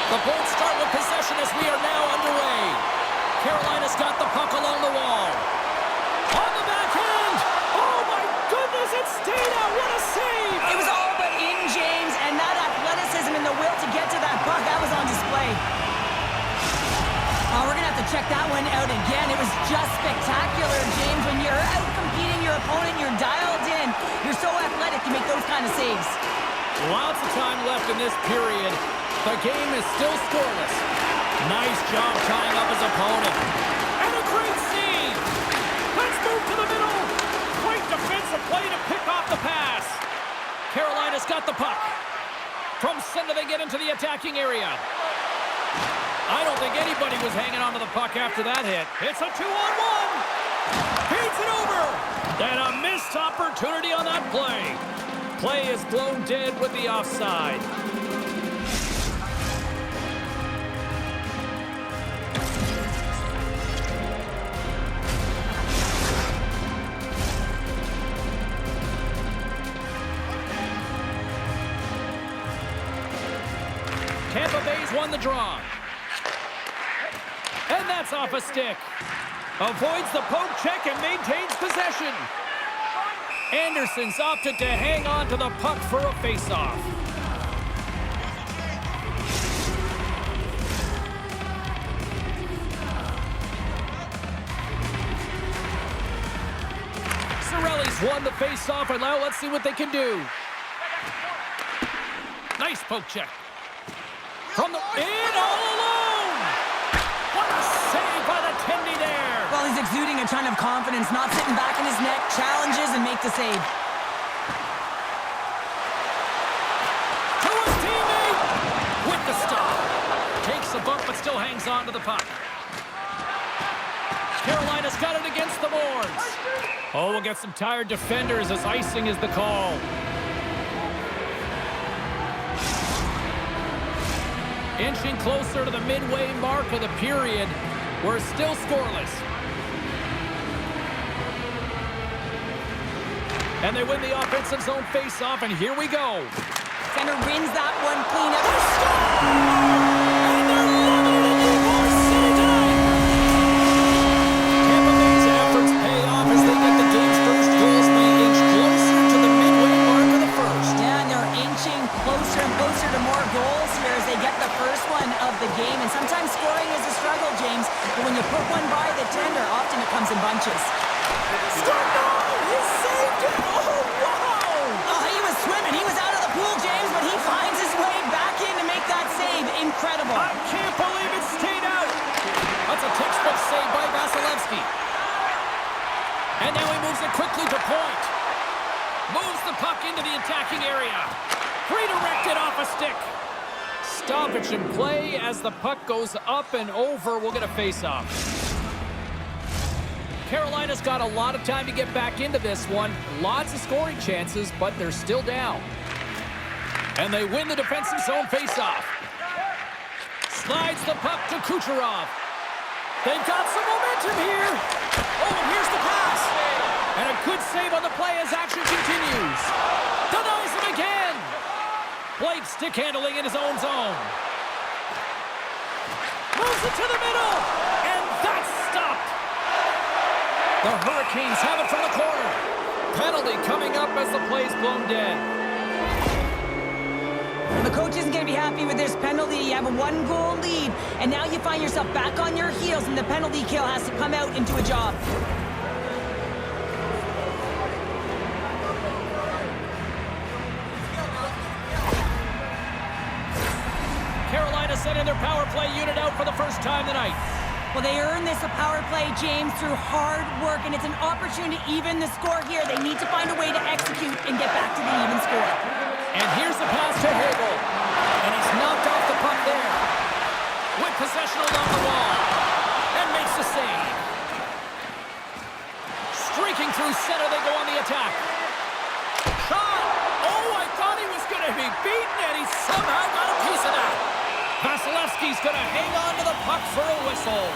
The Bolts start with possession as we are now underway. Carolina's got the puck along the wall. On the backhand! Oh my goodness, it stayed out! What a save! It was all but in, James, and that athleticism and the will to get to that puck, that was on display. Oh, we're going to have to check that one out again. It was just spectacular, James. When you're out competing your opponent, you're dialed in. You're so athletic, you make those kind of saves. Lots of time left in this period. The game is still scoreless. Nice job tying up his opponent. And a great save! Let's move to the middle! Great defensive play to pick off the pass. Carolina's got the puck. From center, they get into the attacking area. I don't think anybody was hanging on to the puck after that hit. It's a 2-on-1. Feeds it over. And a missed opportunity on that play. Play is blown dead with the offside. Tampa Bay's won the draw. And that's off a stick. Avoids the poke check and maintains possession. Anderson's opted to hang on to the puck for a face-off. Cirelli's won the face-off, and now let's see what they can do. Nice poke check. From the in all alone! What a save by the Tendy there! Well, he's exuding a ton of confidence, not sitting back in his neck, challenges and make the save. To his teammate! With the stop. Takes a bump but still hangs on to the puck. Carolina's got it against the boards. Oh, we'll get some tired defenders as icing is the call. Inching closer to the midway mark of the period. We're still scoreless. And they win the offensive zone face-off, and here we go. Center wins that one clean up. And they're limited in Newport City tonight. Tampa Bay's efforts pay off as they get the game's first goals by inch closer to the midway mark of the first. Yeah, and they're inching closer and closer to more goals here as they get the first one of the game. And sometimes scoring is a struggle, James. But when you put one by the tender, often it comes in bunches. He saved it! Oh, wow! Oh, he was swimming. He was out of the pool, James, but he finds his way back in to make that save. Incredible. I can't believe it stayed out. That's a textbook save by Vasilevsky. And now he moves it quickly to point. Moves the puck into the attacking area. Redirected off a stick. Stoppage in play as the puck goes up and over. We'll get a face-off. Carolina's got a lot of time to get back into this one. Lots of scoring chances, but they're still down. And they win the defensive zone face-off. Slides the puck to Kucherov. They've got some momentum here. Oh, and here's the pass. And a good save on the play as action continues. Denies him again. Blake stick handling in his own zone. Moves it to the middle. And that's stopped. The Hurricanes have it from the corner. Penalty coming up as the play's blown dead. The coach isn't going to be happy with this penalty. You have a one-goal lead, and now you find yourself back on your heels, and the penalty kill has to come out and do a job. Carolina sending their power play unit out for the first time tonight. Well, they earned this a power play, James, through hard work, and it's an opportunity to even the score here. They need to find a way to execute and get back to the even score. And here's the pass to Hagel. And he's knocked off the puck there. With possession along the wall. And makes the save. Streaking through center, they go on the attack. Shot! Oh, I thought he was going to be beaten, and he somehow got a piece of that. Vasilevsky's going to hang on to the puck for a whistle.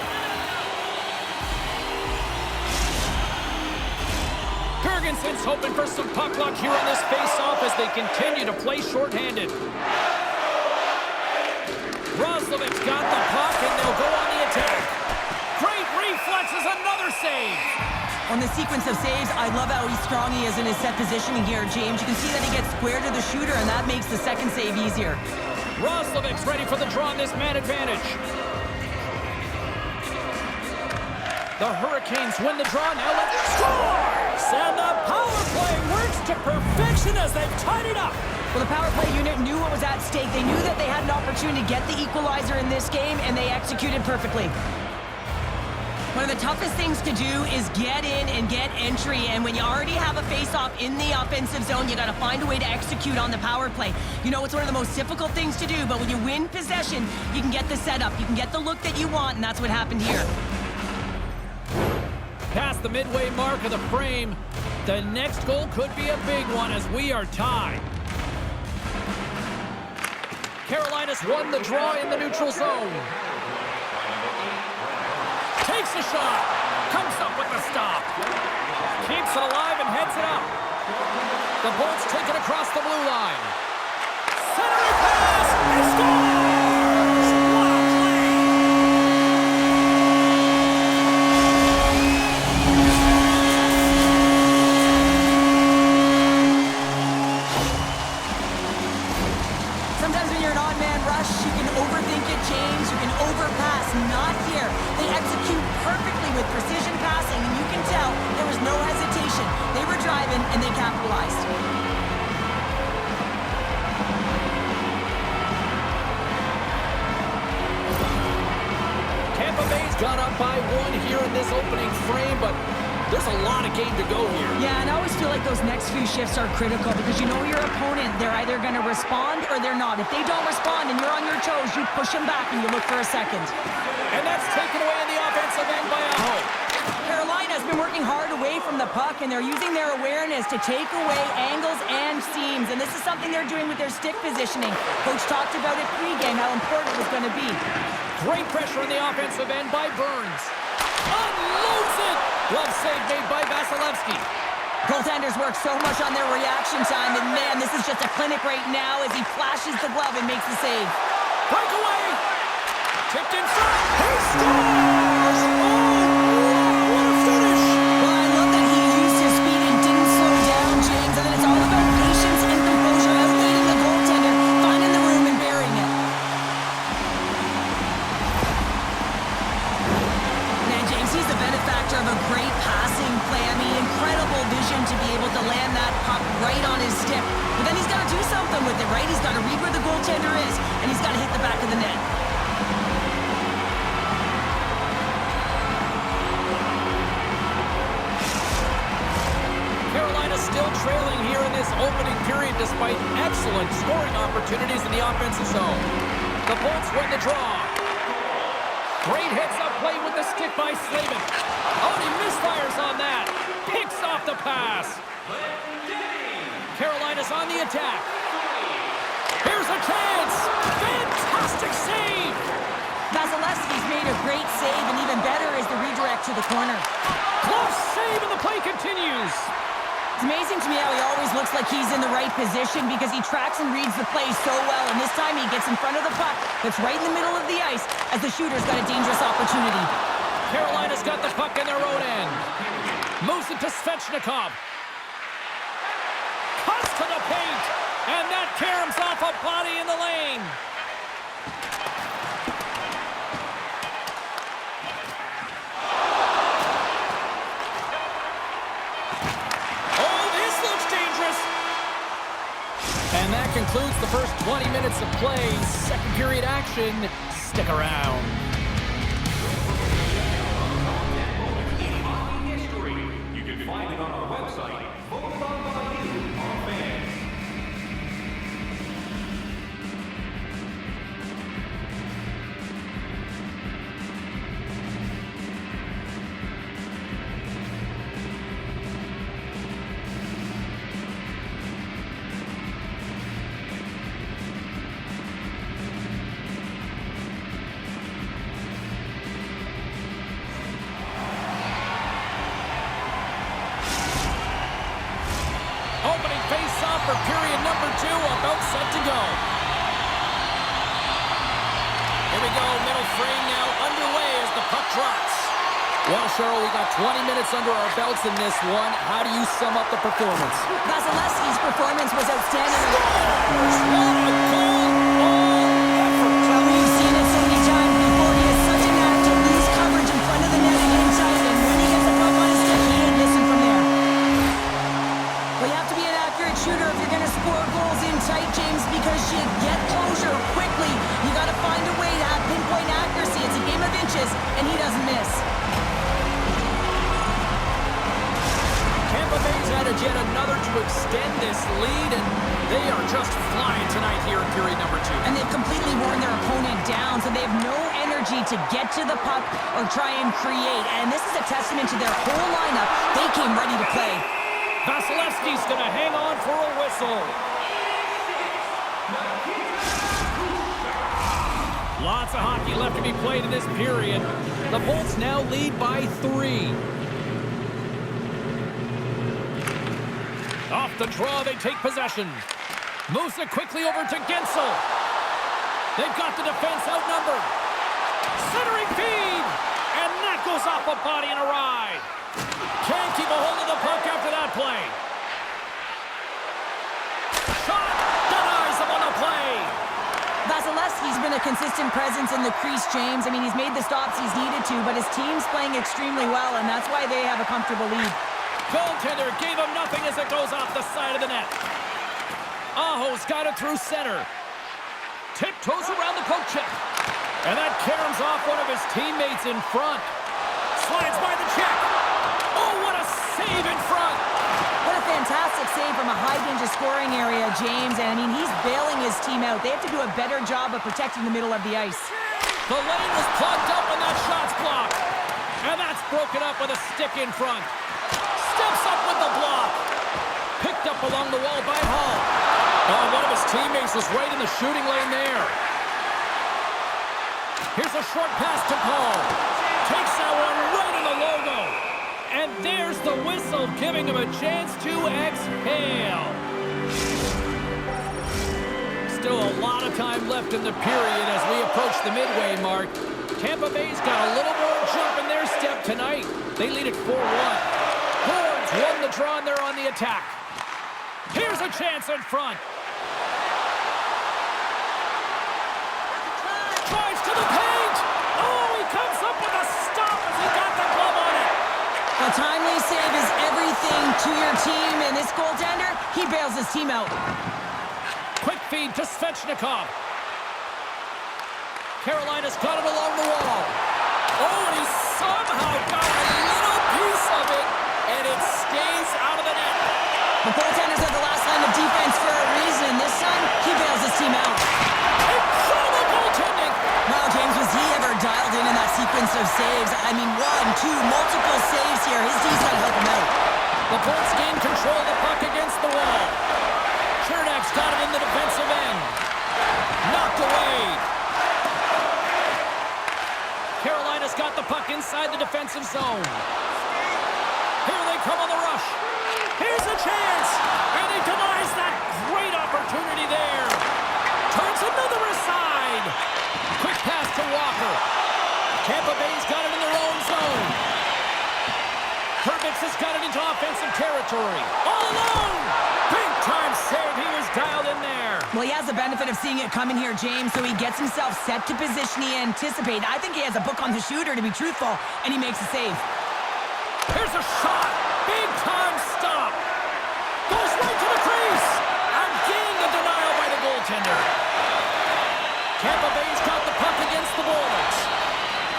Gergensen's hoping for some puck luck here on this face-off as they continue to play shorthanded. Roslovic's got the puck, and they'll go on the attack. Great reflexes, another save. On the sequence of saves, I love how strong he is in his set positioning here, James. You can see that he gets square to the shooter, and that makes the second save easier. Roslovic's ready for the draw on this man advantage. The Hurricanes win the draw. Now let's scores! And the power play works to perfection as they've tied it up. Well, the power play unit knew what was at stake. They knew that they had an opportunity to get the equalizer in this game, and they executed perfectly. One of the toughest things to do is get in and get entry, and when you already have a face-off in the offensive zone, you got to find a way to execute on the power play. You know, it's one of the most difficult things to do, but when you win possession, you can get the setup, you can get the look that you want, and that's what happened here. Past the midway mark of the frame, the next goal could be a big one as we are tied. Carolina's won the draw in the neutral zone. Takes a shot. Comes up with the stop. Keeps it alive and heads it up. The Bolts take it across the blue line. Centering pass. He scores! What a play! Sometimes when you're an odd-man rush, you can overthink it, James. You can overpass. Not here. They execute perfectly with precision passing, and you can tell there was no hesitation. They were driving, and they capitalized. Tampa Bay's got up by one here in this opening frame, but there's a lot of game to go here. Yeah, and I always feel like those next few shifts are critical because you know your opponent, they're either going to respond or they're not. If they don't respond and you're on your toes, you push them back and you look for a second. And that's taken away in the offensive end by Aho. Carolina's been working hard away from the puck, and they're using their awareness to take away angles and seams, and this is something they're doing with their stick positioning. Coach talked about it pregame, how important it was going to be. Great pressure on the offensive end by Burns. Unloads it! Glove save made by Vasilevsky. Goaltenders work so much on their reaction time, and man, this is just a clinic right now as he flashes the glove and makes the save. Breakaway! Tipped inside. He scores! Oh, what a finish! Well, I love that he used his speed and didn't slow down, James. And then it's all about patience and composure, outweighing the goaltender, finding the room and burying it. Man, James, he's the benefactor of a great passing play. I mean, incredible vision to be able to land that puck right on his stick. But then he's got to do something with it, right? He's got to read where the goaltender is, and he's got to hit the back of the net. Still trailing here in this opening period despite excellent scoring opportunities in the offensive zone. The Bolts win the draw. Great heads-up play with the stick by Slavin. Oh, and he misfires on that. Picks off the pass. Carolina's on the attack. Here's a chance. Fantastic save. Vasilevsky's made a great save, and even better is the redirect to the corner. Close save, and the play continues. It's amazing to me how he always looks like he's in the right position because he tracks and reads the play so well, and this time he gets in front of the puck that's right in the middle of the ice as the shooter's got a dangerous opportunity. Carolina's got the puck in their own end. Moves it to Svechnikov. Cuts to the paint, and that caroms off a body in the lane. And that concludes the first 20 minutes of play. Second period action. Stick around. You can find it on our website. Voted on by you, our fans. Opening face-off for period number 2, about set to go. we go. Middle frame now underway as the puck drops. Well, Cheryl, we got 20 minutes under our belts in this one. How do you sum up the performance? Vasilevsky's performance was outstanding. What a goal! All effort. Well, we've seen it so many times before. He has such a knack to lose coverage in front of the net and inside, and when he gets the puck on his stick, he ain't missing from there. Well, you have to be an accurate shooter if you're going to score goals in tight, James, because you get closure quickly. You got to find a way to have pinpoint accuracy. It's a game of inches, and he doesn't miss. Tampa Bay's added yet another to extend this lead, and they are just flying tonight here in period number 2. And they've completely worn their opponent down, so they have no energy to get to the puck or try and create. And this is a testament to their whole lineup. They came ready to play. Vasilevsky's going to hang on for a whistle. Lots of hockey left to be played in this period. The Bolts now lead by 3. Off the draw, they take possession. Moves it quickly over to Gensel. They've got the defense outnumbered. Centering feed! And that goes off a body and a ride. Can't keep a hold of the puck after that play. Shot! Denies him on the play. Vasilevsky's been a consistent presence in the crease, James. I mean, he's made the stops he's needed to, but his team's playing extremely well, and that's why they have a comfortable lead. Goaltender gave him nothing as it goes off the side of the net. Aho's got it through center. Tiptoes around the poke check. And that caroms off one of his teammates in front. Slides by the check. Oh, what a save in front. What a fantastic save from a high-danger scoring area, James. And, I mean, he's bailing his team out. They have to do a better job of protecting the middle of the ice. The lane was plugged up and that shot's blocked. And that's broken up with a stick in front. Steps up with the block. Picked up along the wall by Hall. Oh, one of his teammates was right in the shooting lane there. Here's a short pass to Paul. Takes that one right in the logo. And there's the whistle, giving him a chance to exhale. Still a lot of time left in the period as we approach the midway mark. Tampa Bay's got a little more jump in their step tonight. They lead at 4-1. Horns won the draw and they're on the attack. Here's a chance in front. Drives to the paint. Oh, he comes up with a stop as he got the glove on it. A timely save is everything to your team, and this goaltender, he bails his team out. Quick feed to Svechnikov. Carolina's got it along the wall. Oh, and he somehow got a little piece of it, and it stays out of the net. The goaltenders are the last line of defense for a reason. This time, he bails his team out. Incredible goaltending! Wow, James, was he ever dialed in that sequence of saves? I mean, 1, 2, multiple saves here. His D's got to help him out. The Bolts gain control of the puck against the wall. Chernak's got it in the defensive end. Knocked away. Carolina's got the puck inside the defensive zone. Here they come on the rush. Here's a chance. And he denies that great opportunity there. Turns another aside. Quick pass to Walker. Tampa Bay's got it in their own zone. Herbix has got it into offensive territory. All alone. Big time save. He was dialed in there. Well, he has the benefit of seeing it coming here, James, so he gets himself set to position he anticipated. I think he has a book on the shooter, to be truthful, and he makes a save. Here's a shot. Big time stop. Goes right to the crease. Again, the denial by the goaltender. Tampa Bay's got the puck against the boards.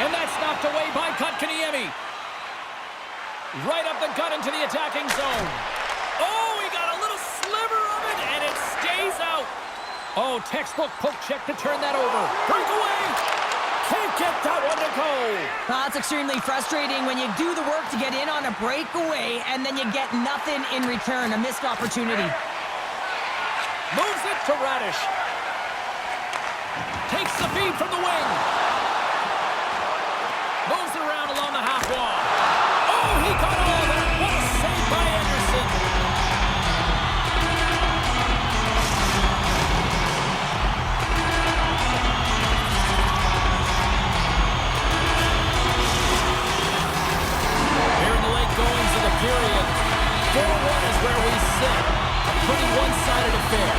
And that's knocked away by Kotkaniemi. Right up the gut into the attacking zone. Oh, he got a little sliver of it, and it stays out. Oh, textbook poke check to turn that over. Breakaway. Can't get that one to go. Well, it's extremely frustrating when you do the work to get in on a breakaway, and then you get nothing in return, a missed opportunity. Moves it to Radish. Takes the feed from the wing. Moves it around along the half wall. Oh, he got all that. What a save by Anderson. fair.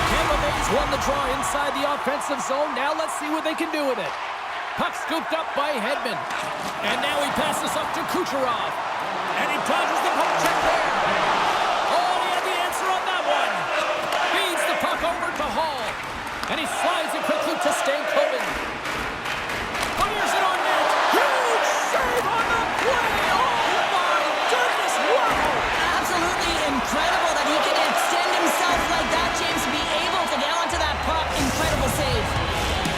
Tampa Bay's won the draw inside the offensive zone. Now let's see what they can do with it. Puck scooped up by Hedman. And now he passes up to Kucherov. And he dodges the poke check there. Oh, he had the answer on that one. Feeds the puck over to Hall. And he slides it quickly to Stankoven. Fires it on net. Huge save on the play. Oh, my goodness. Wow. Absolutely incredible that he can extend himself like that, James, to be able to get onto that puck. Incredible save.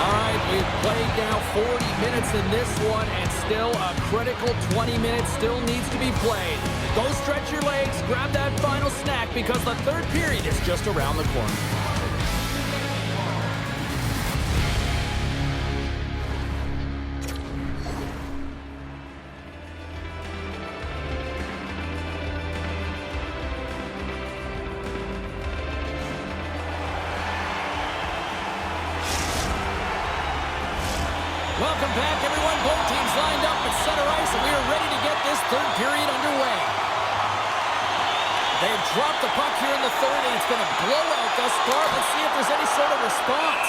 All right, we've played now 40 minutes in this one, and still a critical 20 minutes still needs to be played. Go stretch your legs, grab that final snack, because the third period is just around the corner. Welcome back, everyone. Both teams lined up at center ice, and we are ready to get this third period underway. They've dropped the puck here in the third, and it's been a blowout thus far. Let's see if there's any sort of response.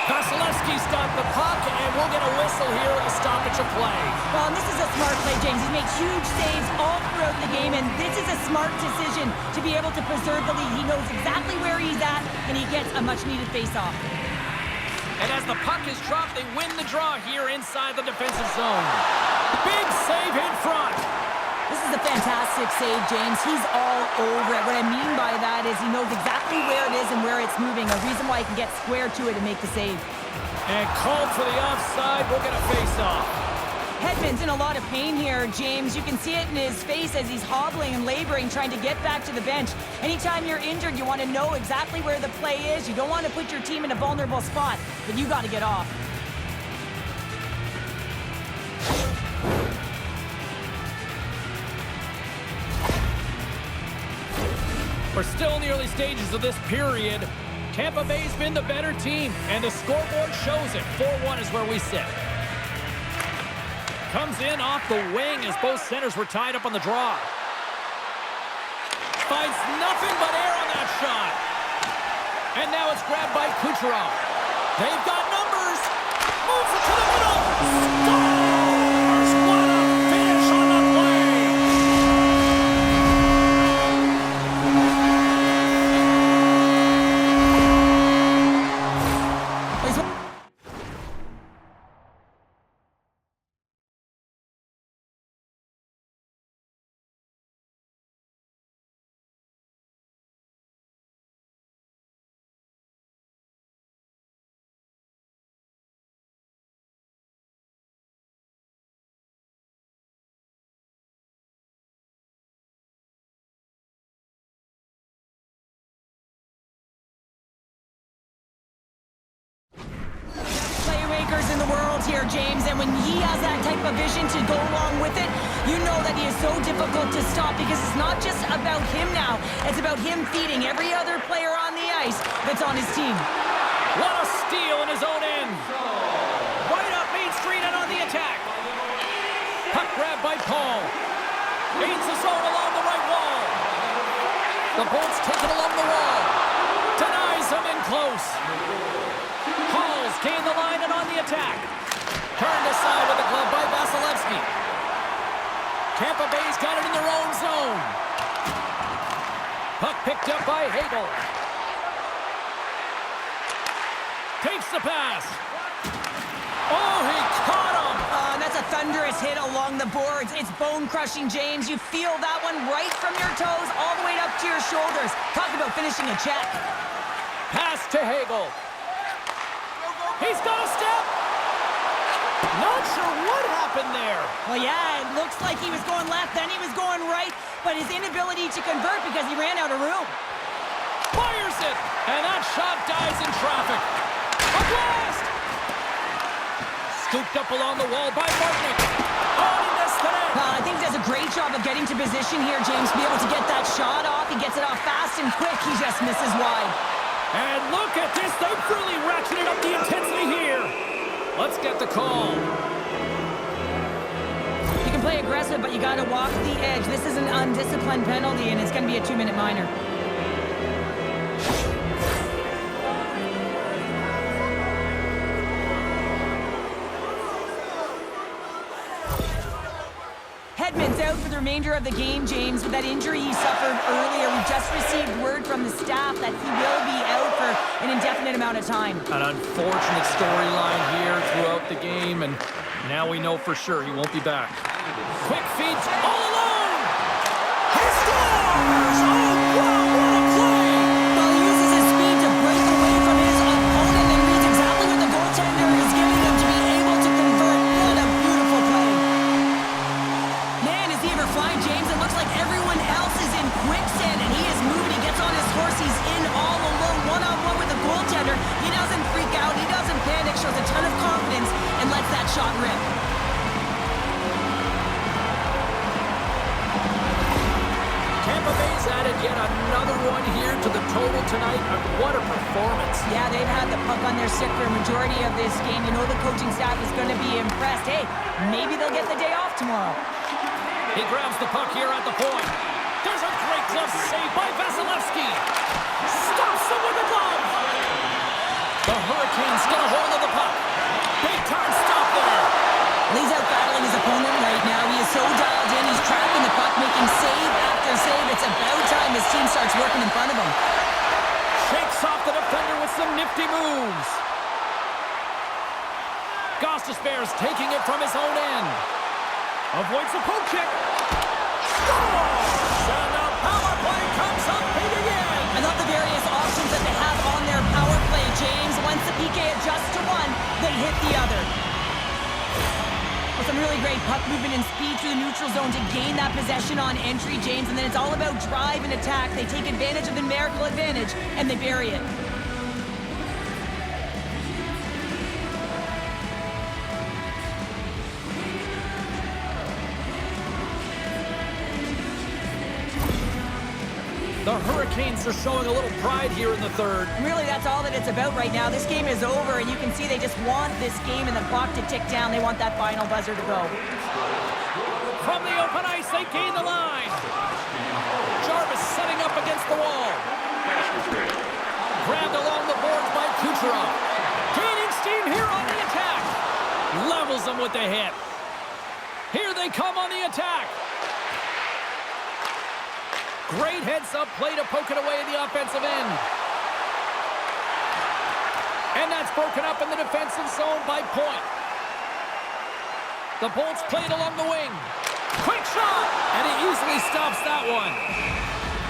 Vasilevsky's got the puck, and we'll get a whistle here at a stoppage of play. Well, and this is a smart play, James. He's made huge saves all throughout the game, and this is a smart decision to be able to preserve the lead. He knows exactly where he's at, and he gets a much-needed face-off. And as the puck is dropped, they win the draw here inside the defensive zone. Big save in front. This is a fantastic save, James. He's all over it. What I mean by that is he knows exactly where it is and where it's moving. A reason why he can get square to it and make the save. And called for the offside. We'll get a face-off. Hedman's in a lot of pain here, James. You can see it in his face as he's hobbling and laboring, trying to get back to the bench. Anytime you're injured, you want to know exactly where the play is. You don't want to put your team in a vulnerable spot, but you got to get off. We're still in the early stages of this period. Tampa Bay's been the better team, and the scoreboard shows it. 4-1 is where we sit. Comes in off the wing as both centers were tied up on the draw. Finds nothing but air on that shot. And now it's grabbed by Kucherov. They've got numbers. Moves it to the middle. Scores! What a finish on the play. In the world here, James, and when he has that type of vision to go along with it, you know that he is so difficult to stop because it's not just about him now, it's about him feeding every other player on the ice that's on his team. What a steal in his own end. Right up Main Street and on the attack. Puck grab by Paul. Feeds the zone along the right wall. The Bolts take it along the wall. Denies him in close. Hall's gained the line and on the attack. Turned aside with a glove by Vasilevsky. Tampa Bay's got it in their own zone. Puck picked up by Hagel. Takes the pass. Oh, he caught him. That's a thunderous hit along the boards. It's bone-crushing, James. You feel that one right from your toes all the way up to your shoulders. Talk about finishing a check. Pass to Hagel. He's got a step. Not sure what happened there. Well, yeah, it looks like he was going left, then he was going right, but his inability to convert because he ran out of room. Fires it, and that shot dies in traffic. A blast! Scooped up along the wall by Martinick. Oh, he missed the net. I think he does a great job of getting to position here, James, to be able to get that shot off. He gets it off fast and quick. He just misses wide. And look at this. They've really ratcheted up the intensity here. Let's get the call. You can can play aggressive, but you got to walk the edge. This is an undisciplined penalty, and it's going to be a 2-minute minor. Hedman's out for the remainder of the game, James, with that injury he suffered earlier. We just received word from the staff that he will be out for an indefinite amount of time. An unfortunate storyline here throughout the game, and now we know for sure he won't be back. Quick feed all alone! He scores! Oh, wow, what a play! Well, he uses his speed to break away from his opponent and reads exactly what the goaltender is giving him to be able to convert. What a beautiful play. Man, is he ever flying, James? It looks like everyone else is in quicksand, and he is moving. He gets on his horse. He's in all alone, one-on-one with the goaltender. He doesn't freak out. He doesn't panic. Shows a ton of confidence and lets that shot rip. Tampa Bay's added yet another one here to the total tonight. What a performance. Yeah, they've had the puck on their stick for a majority of this game. You know the coaching staff is going to be impressed. Hey, maybe they'll get the day off tomorrow. He grabs the puck here at the point. There's a great glove save by Vasilevsky. Stops him with the glove. The Hurricanes get a hold of the puck. Big time stop there. He's out battling his opponent right now. He is so dialed in. He's tracking the puck, making save after save. It's about time his team starts working in front of him. Shakes off the defender with some nifty moves. Gostisbehere's taking it from his own end. Avoids the poke check. Scores! And the power play comes up big again. I love the various options that they have on their power play, James. Once the PK adjusts to one, they hit the other. With some really great puck movement and speed through the neutral zone to gain that possession on entry, James. And then it's all about drive and attack. They take advantage of the numerical advantage, and they bury it. The Hurricanes are showing a little pride here in the third. Really, that's all that it's about right now. This game is over, and you can see they just want this game and the clock to tick down. They want that final buzzer to go. From the open ice, they gain the line. Jarvis setting up against the wall. Grabbed along the boards by Kucherov. Gaining steam here on the attack. Levels them with the hit. Here they come on the attack. Great heads-up play to poke it away in the offensive end. And that's broken up in the defensive zone by Point. The Bolts played along the wing. Quick shot! And he easily stops that one.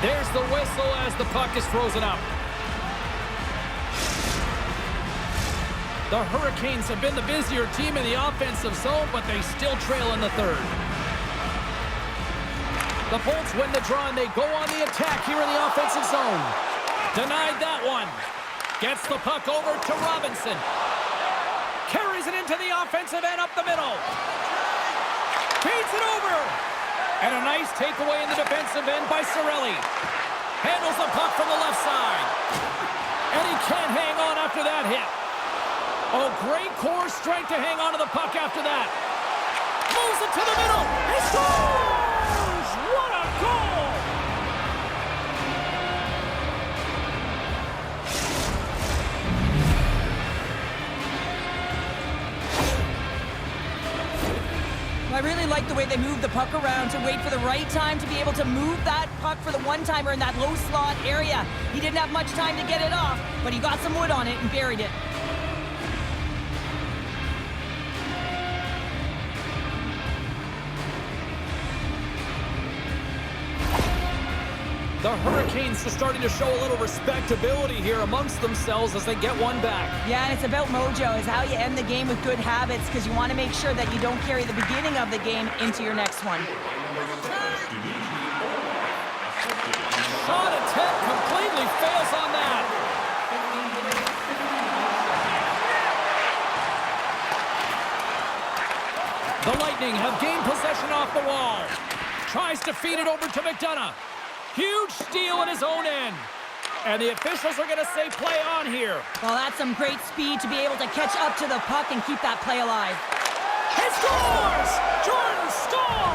There's the whistle as the puck is frozen up. The Hurricanes have been the busier team in the offensive zone, but they still trail in the third. The Bolts win the draw, and they go on the attack here in the offensive zone. Denied that one. Gets the puck over to Robinson. Carries it into the offensive end up the middle. Feeds it over. And a nice takeaway in the defensive end by Cirelli. Handles the puck from the left side. And he can't hang on after that hit. Oh, great core strength to hang on to the puck after that. Moves it to the middle. He scores! What a goal! I really like the way they move the puck around to wait for the right time to be able to move that puck for the one-timer in that low slot area. He didn't have much time to get it off, but he got some wood on it and buried it. The Hurricanes are starting to show a little respectability here amongst themselves as they get one back. Yeah, and it's about mojo. It's how you end the game with good habits, because you want to make sure that you don't carry the beginning of the game into your next one. Shot attempt completely fails on that. The Lightning have gained possession off the wall. Tries to feed it over to McDonough. Huge steal in his own end. And the officials are going to say play on here. Well, that's some great speed to be able to catch up to the puck and keep that play alive. He scores! Jordan Staal!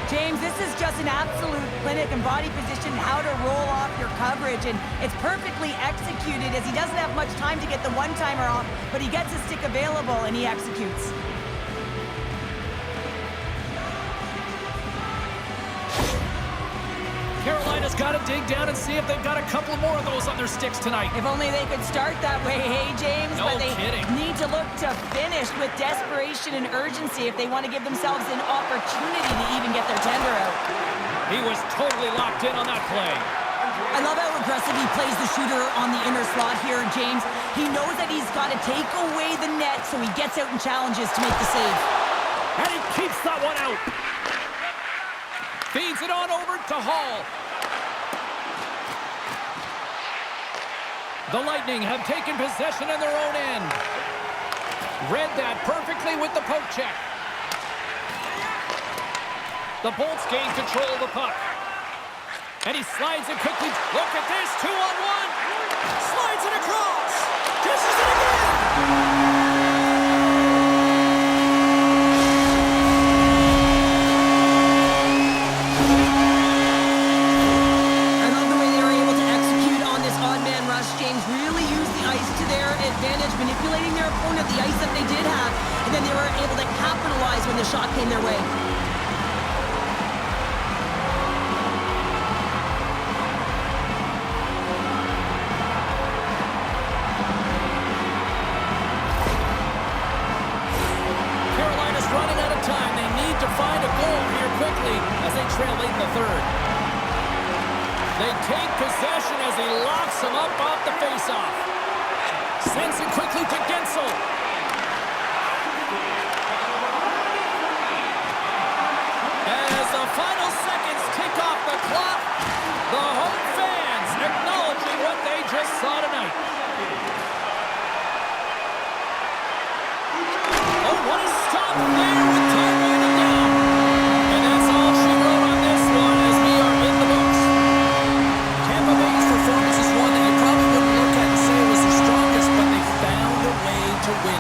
James, this is just an absolute clinic and body position, how to roll off your coverage, and it's perfectly executed as he doesn't have much time to get the one-timer off, but he gets his stick available and he executes. Carolina's got to dig down and see if they've got a couple more of those on their sticks tonight. If only they could start that way, hey, James? No but they kidding. need to look to finish with desperation and urgency if they want to give themselves an opportunity to even get their tender out. He was totally locked in on that play. I love how aggressive he plays the shooter on the inner slot here, James. He knows that he's got to take away the net, so he gets out and challenges to make the save. And he keeps that one out. Feeds it on over to Hall. The Lightning have taken possession in their own end. Read that perfectly with the poke check. The Bolts gain control of the puck. And he slides it quickly. Look at this, 2-on-1. Slides it across. Dishes it again. Manipulating their opponent, the ice that they did have, and then they were able to capitalize when the shot came their way. Carolina's running out of time. They need to find a goal here quickly as they trail late in the third. They take possession as he locks him up off the faceoff. Sends it quickly to Gensel.